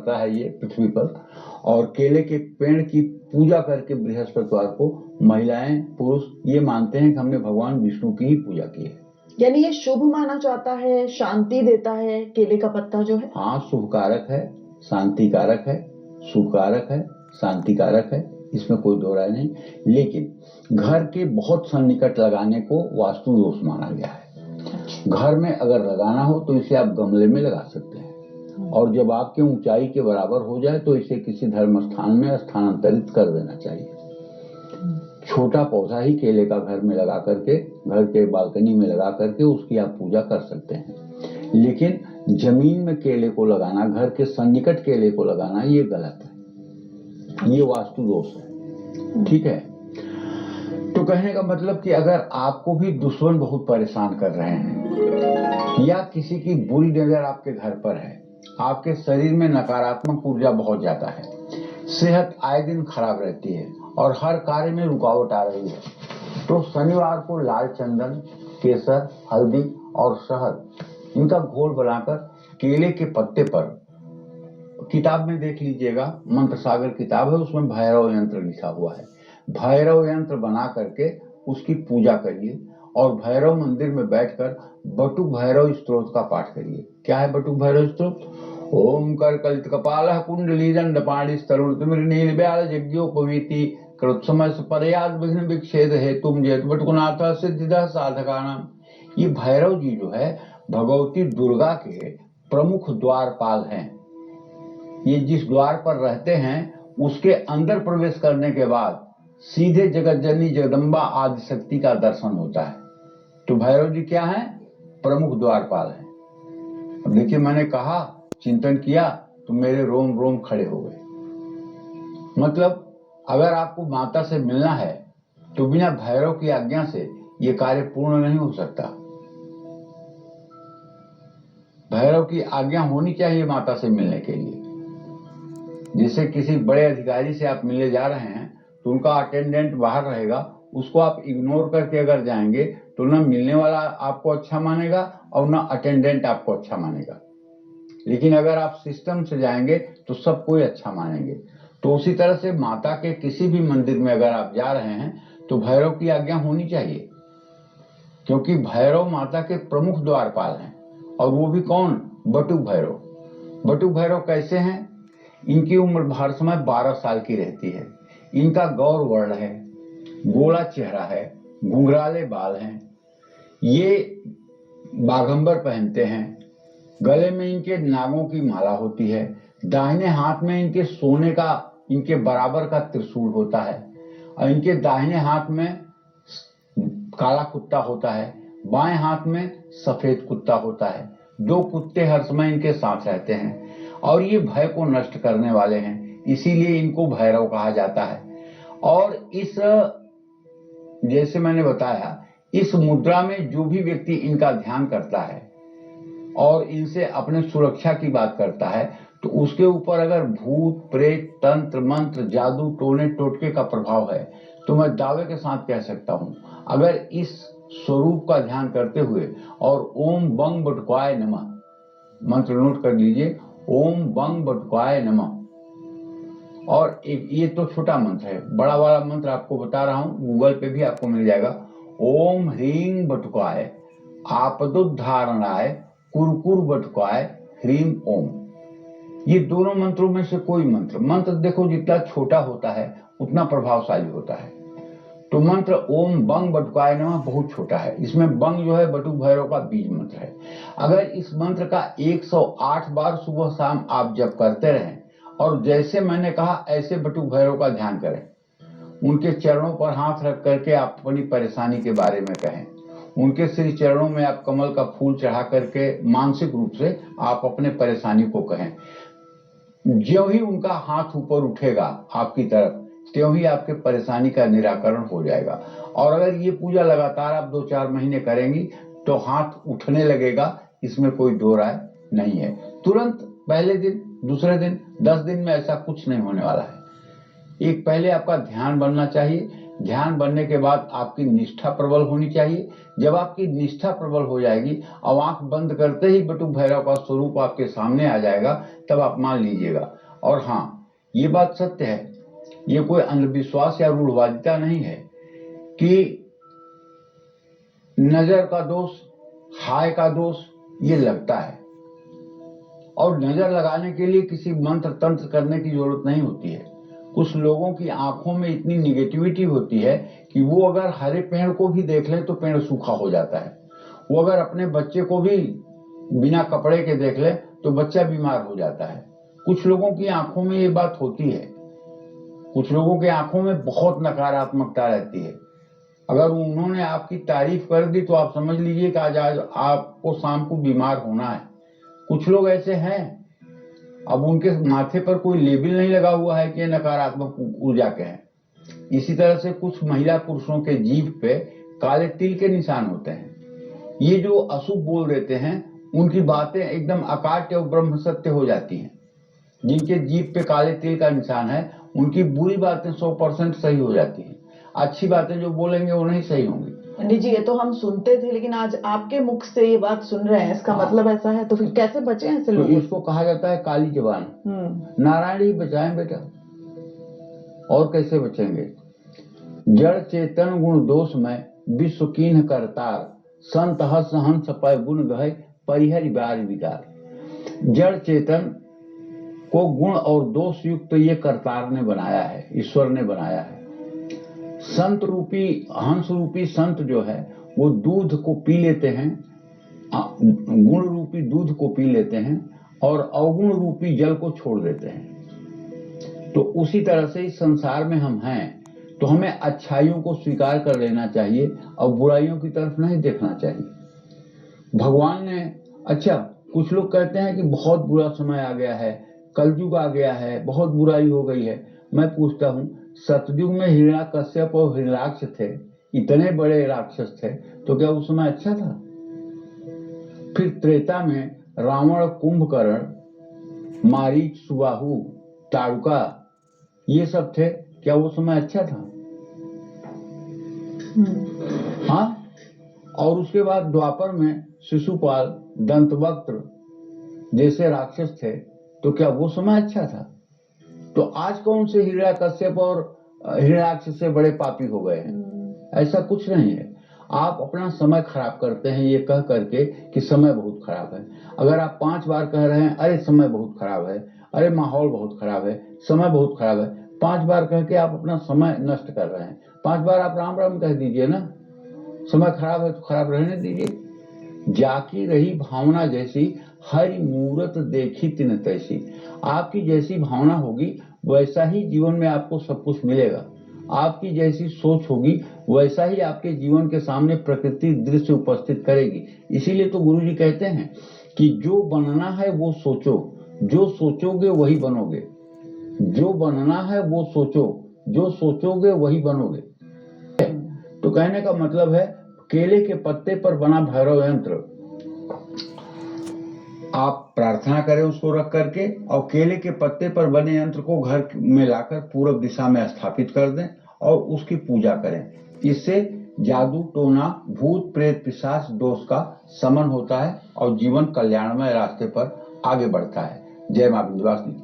बढ़ता है ये पृथ्वी पर। और केले के पेड़ की पूजा करके बृहस्पतिवार को महिलाएं पुरुष ये मानते हैं कि हमने भगवान विष्णु की ही पूजा की है। यानी ये शुभ माना जाता है, शांति देता है केले का पत्ता जो है? हाँ, शुभ कारक है, शांति कारक है, शुभ कारक है, शांति कारक है, इसमें कोई दो राय नहीं। लेकिन घर के बहुत सन्निकट लगाने को वास्तु दोष माना गया है। घर में अगर लगाना हो तो इसे आप गमले में लगा सकते हैं, और जब आपके ऊंचाई के बराबर हो जाए तो इसे किसी धर्म स्थान में स्थानांतरित कर देना चाहिए। छोटा पौधा ही केले का घर में लगा करके, घर के बालकनी में लगा करके उसकी आप पूजा कर सकते हैं। लेकिन जमीन में केले को लगाना, घर के सन्निकट केले को लगाना, ये गलत है, ये वास्तु दोष है। ठीक है, तो कहने का मतलब कि अगर आपको भी दुश्मन बहुत परेशान कर रहे हैं या किसी की बुरी नजर आपके घर पर है, आपके शरीर में नकारात्मक ऊर्जा बहुत ज्यादा है, सेहत आए दिन खराब रहती है और हर कार्य में रुकावट आ रही है, तो शनिवार को लाल चंदन, केसर, हल्दी और शहद इनका घोल बनाकर केले के पत्ते पर, किताब में देख लीजिएगा, मंत्र सागर किताब है, उसमें भैरव यंत्र लिखा हुआ है, भैरव यंत्र बना करके उसकी पूजा करिए और भैरव मंदिर में बैठकर बटुक भैरव स्तोत्र का पाठ करिए। क्या है बटुक भैरव स्तोत्र? ओम कर कलित कपाल कुंडली दंड पाणी तरुण नील व्याल यज्ञोपवीति कृत्समय परयाद विघ्न विक्षेद हेतुम जेत बटुकनाथ सिद्धिदा साधकानाम। ये भैरव जी जो है भगवती दुर्गा के प्रमुख द्वारपाल हैं। ये जिस द्वार पर रहते हैं उसके अंदर प्रवेश करने के बाद सीधे जगत जननी जगदम्बा आदि शक्ति का दर्शन होता है। तो भैरव जी क्या है? प्रमुख द्वारपाल हैं। अब देखिए, मैंने कहा, चिंतन किया तो मेरे रोम रोम खड़े हो गए। मतलब अगर आपको माता से मिलना है तो बिना भैरव की आज्ञा से ये कार्य पूर्ण नहीं हो सकता। भैरव की आज्ञा होनी चाहिए माता से मिलने के लिए। जैसे किसी बड़े अधिकारी से आप मिलने जा रहे हैं तो उनका अटेंडेंट बाहर रहेगा, उसको आप इग्नोर करके अगर जाएंगे तो ना मिलने वाला आपको अच्छा मानेगा और ना अटेंडेंट आपको अच्छा मानेगा। लेकिन अगर आप सिस्टम से जाएंगे तो सब कोई अच्छा मानेंगे। तो उसी तरह से माता के किसी भी मंदिर में अगर आप जा रहे हैं तो भैरव की आज्ञा होनी चाहिए, क्योंकि भैरव माता के प्रमुख द्वारपाल हैं। और वो भी कौन? बटुक भैरव। बटुक भैरव कैसे हैं? इनकी उम्र हर समय 12 साल की रहती है। इनका गौर वर्ण है, गोला चेहरा है, घुंघराले बाल हैं, ये बाघंबर पहनते हैं, गले में इनके नागों की माला होती है, दाहिने हाथ में इनके सोने का इनके बराबर का त्रिशूल होता है और इनके दाहिने हाथ में काला कुत्ता होता है, बाएं हाथ में सफेद कुत्ता होता है। 2 कुत्ते हर समय इनके साथ रहते हैं और ये भय को नष्ट करने वाले हैं, इसीलिए इनको भैरव कहा जाता है। और इस, जैसे मैंने बताया, इस मुद्रा में जो भी व्यक्ति इनका ध्यान करता है और इनसे अपने सुरक्षा की बात करता है तो उसके ऊपर अगर भूत प्रेत तंत्र मंत्र जादू टोने टोटके का प्रभाव है तो मैं दावे के साथ कह सकता हूं, अगर इस स्वरूप का ध्यान करते हुए और ओम बंग बटुकाय नमः मंत्र नोट कर लीजिए, ओम बंग बटुकाय नमः। और एक ये तो छोटा मंत्र है, बड़ा वाला मंत्र आपको बता रहा हूं, गूगल पे भी आपको मिल जाएगा। ओम ह्रीं बटुकाय आपदुद्धारणाय कुरकुर बटुकाय ह्रीं ओम। ये दोनों मंत्रों में से कोई मंत्र देखो जितना छोटा होता है उतना प्रभावशाली होता है। तो मंत्र ओम बंग बटुकाय नमः बहुत छोटा है, इसमें बंग जो है बटुक भैरव का बीज मंत्र है। अगर इस मंत्र का 108 बार सुबह शाम आप जप करते रहें और जैसे मैंने कहा ऐसे बटुक भैरव का ध्यान करें, उनके चरणों पर हाथ रख करके आप अपनी परेशानी के बारे में कहें, उनके श्री चरणों में आप कमल का फूल चढ़ा करके मानसिक रूप से आप अपने परेशानी को कहें। जो ही उनका हाथ ऊपर उठेगा आपकी तरफ, त्यों ही आपके परेशानी का निराकरण हो जाएगा। और अगर ये पूजा लगातार आप 2-4 महीने करेंगी तो हाथ उठने लगेगा, इसमें कोई दो राय नहीं है। तुरंत पहले दिन, दूसरे दिन, 10 दिन में ऐसा कुछ नहीं होने वाला है। एक पहले आपका ध्यान बनना चाहिए, ध्यान बनने के बाद आपकी निष्ठा प्रबल होनी चाहिए। जब आपकी निष्ठा प्रबल हो जाएगी और आंख बंद करते ही बटुक भैरव का स्वरूप आपके सामने आ जाएगा, तब आप मान लीजिएगा। और हाँ, ये बात सत्य है, ये कोई अंधविश्वास या रूढ़वादिता नहीं है कि नजर का दोष, हाय का दोष ये लगता है, और नजर लगाने के लिए किसी मंत्र तंत्र करने की जरूरत नहीं होती है। कुछ लोगों की आंखों में इतनी निगेटिविटी होती है कि वो अगर हरे पेड़ को भी देख ले तो पेड़ सूखा हो जाता है। वो अगर अपने बच्चे को भी बिना कपड़े के देख ले तो बच्चा बीमार हो जाता है। कुछ लोगों की आंखों में ये बात होती है, कुछ लोगों की आंखों में बहुत नकारात्मकता रहती है। अगर उन्होंने आपकी तारीफ कर दी तो आप समझ लीजिए कि आज आपको शाम को बीमार होना है। कुछ लोग ऐसे हैं, अब उनके माथे पर कोई लेबल नहीं लगा हुआ है कि ये नकारात्मक ऊर्जा के हैं। इसी तरह से कुछ महिला पुरुषों के जीभ पे काले तिल के निशान होते हैं। ये जो अशुभ बोल देते हैं, उनकी बातें एकदम अकाट्य और ब्रह्म सत्य हो जाती हैं। जिनके जीभ पे काले तिल का निशान है, उनकी बुरी बातें 100% सही हो जाती हैं। अच्छी बातें जो बोलेंगे वो नहीं सही होंगी। पंडित जी, ये तो हम सुनते थे, लेकिन आज आपके मुख से ये बात सुन रहे हैं, इसका मतलब ऐसा है, तो फिर कैसे बचे ऐसे तो लोग? इसको कहा जाता है काली जबान। नारायण ही बचाएं बेटा, और कैसे बचेंगे। जड़ चेतन गुण दोष में विश्व कीन्ह करतार, संत हस हंस पय गुण गहे परिहरि बार विकार। जड़ चेतन को गुण और दोष युक्त तो ये करतार ने बनाया है, ईश्वर ने बनाया है। संत रूपी, हंस रूपी संत जो है वो दूध को पी लेते हैं, गुण रूपी दूध को पी लेते हैं और अवगुण रूपी जल को छोड़ देते हैं। तो उसी तरह से इस संसार में हम हैं, तो हमें अच्छाइयों को स्वीकार कर लेना चाहिए और बुराइयों की तरफ नहीं देखना चाहिए। भगवान ने, अच्छा कुछ लोग कहते हैं कि बहुत बुरा समय आ गया है, कलयुग आ गया है, बहुत बुराई हो गई है। मैं पूछता हूं, सतयुग में हिरण्याकश्यप और हिरण्याक्ष थे, इतने बड़े राक्षस थे, तो क्या उस समय अच्छा था? फिर त्रेता में रावण, कुंभकर्ण, मारीच, सुबाहु, ताड़ुका ये सब थे, क्या वो समय अच्छा था? हाँ। और उसके बाद द्वापर में शिशुपाल, दंतवक्त्र जैसे राक्षस थे, तो क्या वो समय अच्छा था? तो आज कौन से हिरण्याकश्यप और हिरण्याक्ष से बड़े पापी हो गए हैं? ऐसा कुछ नहीं है। आप अपना समय खराब करते हैं ये कह करके कि समय बहुत खराब है। अगर आप 5 बार कह रहे हैं अरे समय बहुत खराब है, अरे माहौल बहुत खराब है, समय बहुत खराब है, 5 बार कह के आप अपना समय नष्ट कर रहे हैं। 5 बार आप राम राम कह दीजिए ना, समय खराब है तो खराब रहने दीजिए। जाकी रही भावना जैसी, हरि मूरत देखी तिन तैसी। आपकी जैसी भावना होगी वैसा ही जीवन में आपको सब कुछ मिलेगा। आपकी जैसी सोच होगी वैसा ही आपके जीवन के सामने प्रकृति दृश्य उपस्थित करेगी। इसीलिए तो गुरु जी कहते हैं कि जो बनना है वो सोचो, जो सोचोगे वही बनोगे। जो बनना है वो सोचो, जो सोचोगे वही बनोगे। तो कहने का मतलब है, केले के पत्ते पर बना भैरव यंत्र आप प्रार्थना करें उसको रख करके, और केले के पत्ते पर बने यंत्र को घर में लाकर पूरब दिशा में स्थापित कर दें और उसकी पूजा करें। इससे जादू टोना, भूत प्रेत पिशाच दोष का शमन होता है और जीवन कल्याणमय रास्ते पर आगे बढ़ता है। जय मां विंध्यवासिनी।